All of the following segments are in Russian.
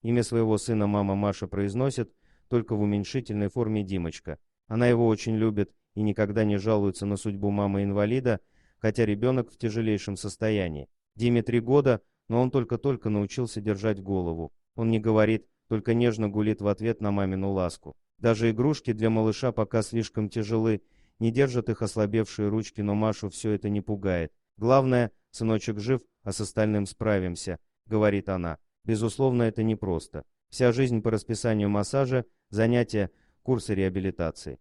Имя своего сына мама Маша произносит только в уменьшительной форме Димочка. Она его очень любит и никогда не жалуется на судьбу мамы-инвалида, хотя ребенок в тяжелейшем состоянии. Диме 3 года, но он только-только научился держать голову. Он не говорит, только нежно гулит в ответ на мамину ласку. Даже игрушки для малыша пока слишком тяжелы, не держат их ослабевшие ручки, но Машу все это не пугает. «Главное, сыночек жив, а с остальным справимся», — говорит она. Безусловно, это непросто. Вся жизнь по расписанию массажа, занятия, курсы реабилитации.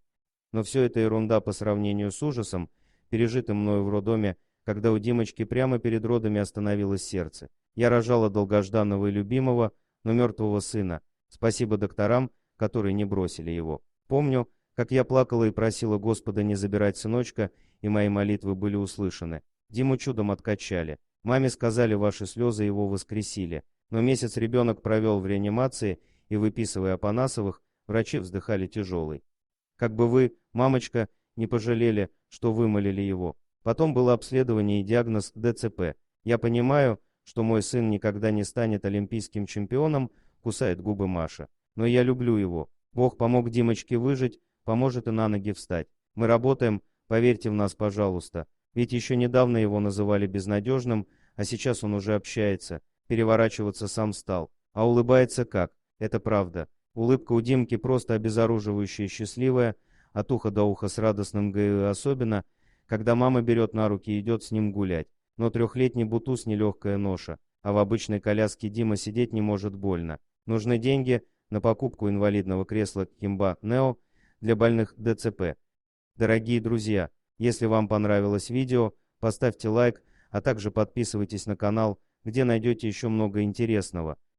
Но все это ерунда по сравнению с ужасом, пережитым мною в роддоме, когда у Димочки прямо перед родами остановилось сердце. Я рожала долгожданного и любимого, но мертвого сына. Спасибо докторам, которые не бросили его. Помню, как я плакала и просила Господа не забирать сыночка, и мои молитвы были услышаны. Диму чудом откачали. Маме сказали, ваши слезы его воскресили. Но месяц ребенок провел в реанимации, и, выписывая Апанасовых, врачи вздыхали тяжелый. Как бы вы, мамочка, не пожалели, что вымолили его. Потом было обследование и диагноз ДЦП. Я понимаю, что мой сын никогда не станет олимпийским чемпионом, кусает губы Маша. Но я люблю его. Бог помог Димочке выжить, поможет и на ноги встать. Мы работаем, поверьте в нас, пожалуйста. Ведь еще недавно его называли безнадежным, а сейчас он уже общается. Переворачиваться сам стал. А улыбается как? Это правда. Улыбка у Димки просто обезоруживающая и счастливая, от уха до уха с радостным г, особенно, когда мама берет на руки и идет с ним гулять. Но 3-летний Бутуз нелегкая ноша, а в обычной коляске Дима сидеть не может больно. Нужны деньги на покупку инвалидного кресла Кимба Нео для больных ДЦП. Дорогие друзья, если вам понравилось видео, поставьте лайк, а также подписывайтесь на канал, где найдете еще много интересного.